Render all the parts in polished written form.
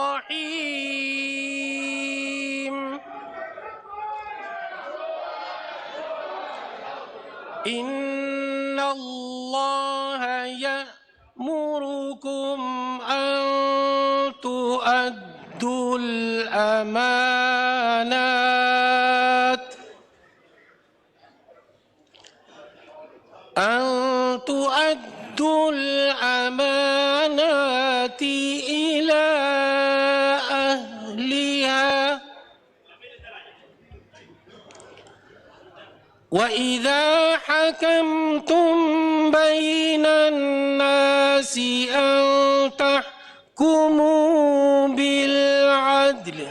الرحيم إن الله يأمركم أن تؤدوا الأمانات إلى أهلها وإذا حكمتم بين الناس أن تحكموا بالعدل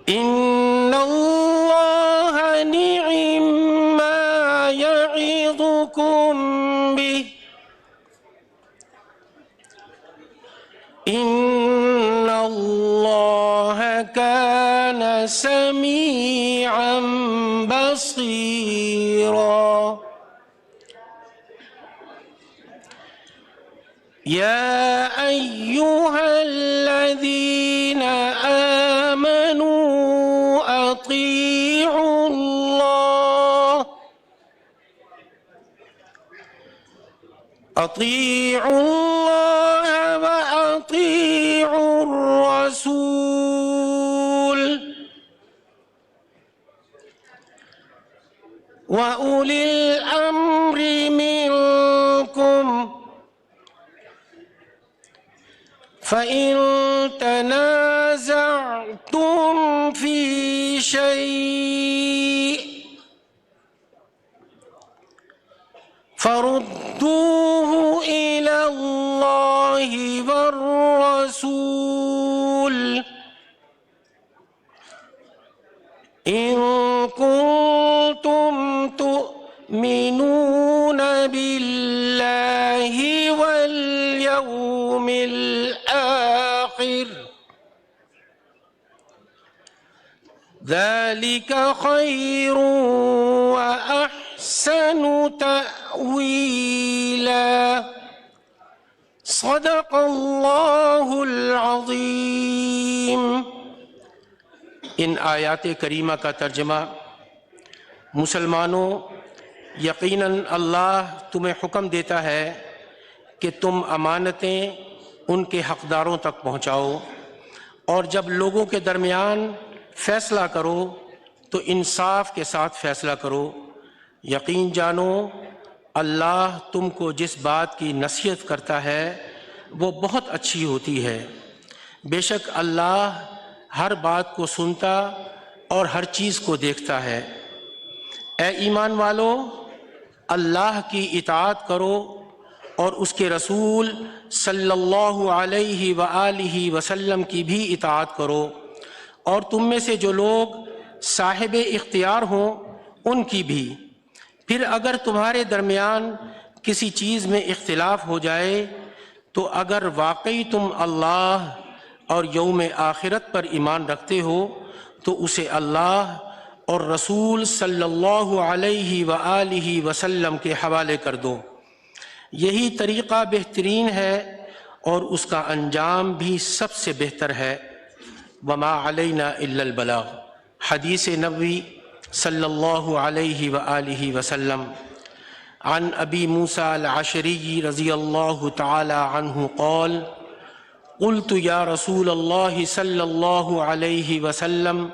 إن الله نعم ما يعظكم به إن الله كان سميعا بصيرا يا أيها الذين آمنوا أطيعوا الله وأطيعوا الرسول وأولي الأمر منكم فإن تنازعتم في شيء فردوه إلى الله والرسول إن كنتم تؤمنون بالله واليوم الآخر ذلك خير وأحسن تأويلا صدق اللہ العظیم۔ ان آیات کریمہ کا ترجمہ: مسلمانوں، یقیناً اللہ تمہیں حکم دیتا ہے کہ تم امانتیں ان کے حقداروں تک پہنچاؤ، اور جب لوگوں کے درمیان فیصلہ کرو تو انصاف کے ساتھ فیصلہ کرو۔ یقین جانو اللہ تم کو جس بات کی نصیحت کرتا ہے وہ بہت اچھی ہوتی ہے۔ بے شک اللہ ہر بات کو سنتا اور ہر چیز کو دیکھتا ہے۔ اے ایمان والو، اللہ کی اطاعت کرو اور اس کے رسول صلی اللہ علیہ وآلہ وسلم کی بھی اطاعت کرو، اور تم میں سے جو لوگ صاحب اختیار ہوں ان کی بھی۔ پھر اگر تمہارے درمیان کسی چیز میں اختلاف ہو جائے تو اگر واقعی تم اللہ اور یوم آخرت پر ایمان رکھتے ہو تو اسے اللہ اور رسول صلی اللہ علیہ وآلہ وسلم کے حوالے کر دو، یہی طریقہ بہترین ہے اور اس کا انجام بھی سب سے بہتر ہے۔ وما علینا الا البلاغ۔ حدیث نبوی صلی اللہ علیہ وآلہ وسلم۔ عن ابی موسیٰ العشری رضی اللہ تعالی عنہ قال قلت یا رسول اللہ صلی اللہ علیہ وسلم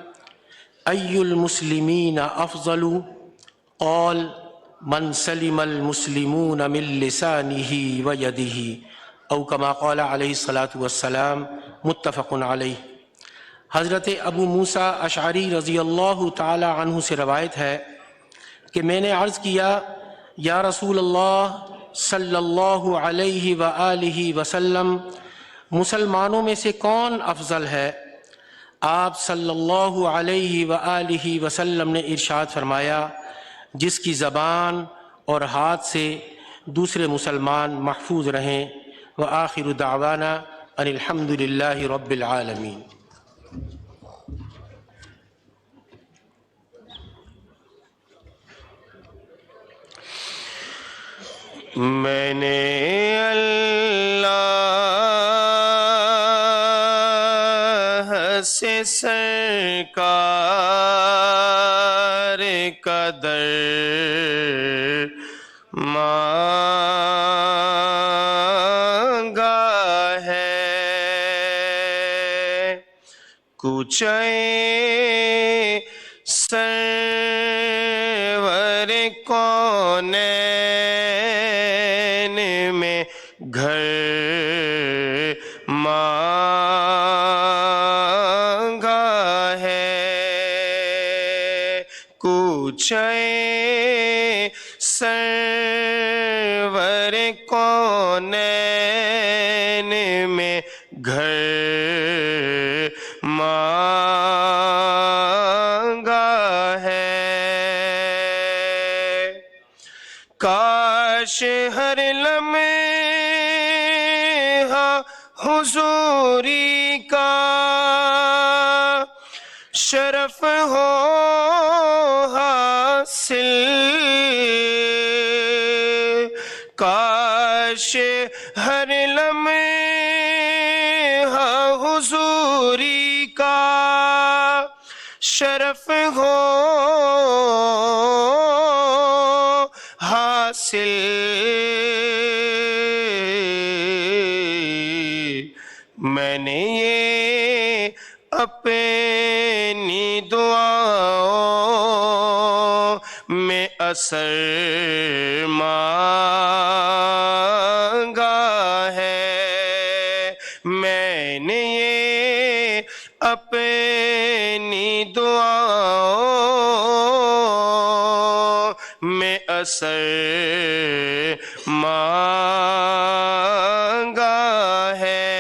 ای المسلمین افضل؟ قال من سلم المسلمون من لسانہ ویدہ، او کما قال علیہ الصلاۃ والسلام، متفق علیہ۔ حضرت ابو موسیٰ اشعری رضی اللہ تعالی عنہ سے روایت ہے کہ میں نے عرض کیا، یا رسول اللہ صلی اللہ علیہ وآلہ وسلم، مسلمانوں میں سے کون افضل ہے؟ آپ صلی اللہ علیہ وآلہ وسلم نے ارشاد فرمایا، جس کی زبان اور ہاتھ سے دوسرے مسلمان محفوظ رہیں۔ وآخر دعوانا ان الحمد للہ رب العالمین۔ میں نے اللہ سے سرکار کا در مانگا ہے، کوچے سرور کونین میں گھر مانگا ہے، کوچے سرور کونین میں گھر مانگا ہے، کاش ہر لمحہ حضوری کا شرف ہو حاصل، کاش ہر لمحہ حضوری کا شرف ہو حاصل، میں نے یہ اپنی دعاؤں میں اثر مانگا ہے، میں نے یہ اپنی دعاؤں میں اثر مانگا ہے،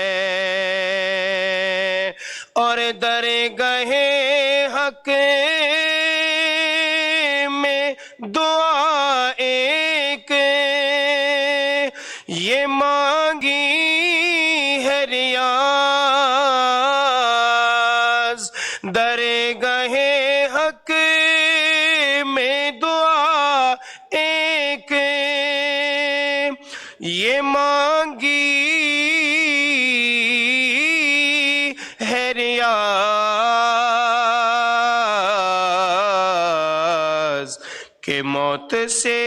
اور درگاہ حق میں دعا ایک یہ مانگی ہے ریاض، درگاہ حق میں دعا ایک یہ مانگی ہے ریاض، کہ موت سے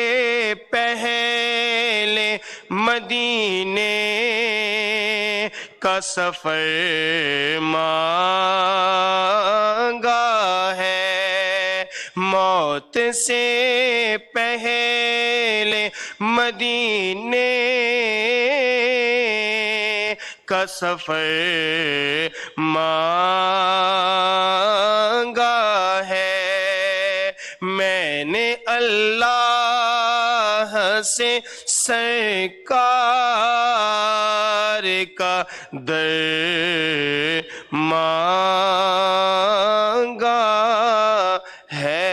پہلے مدینے کا سفر مانگا ہے، موت سے پہلے مدینے کا سفر مانگا ہے، میں نے اللہ سے سرکار کا در مانگا ہے۔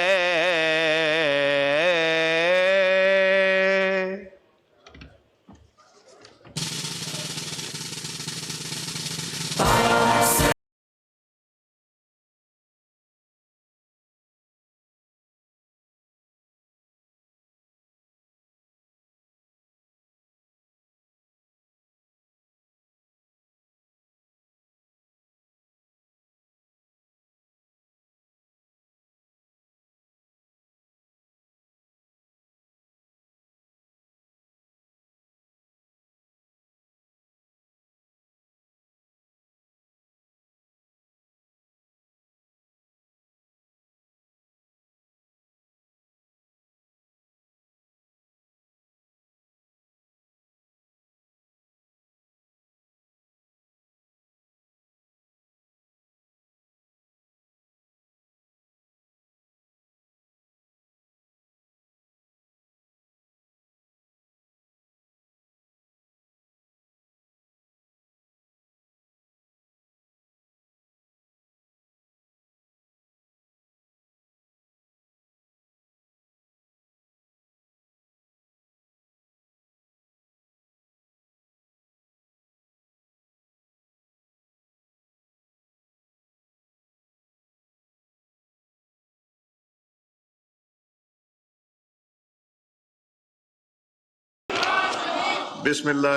بسم اللہ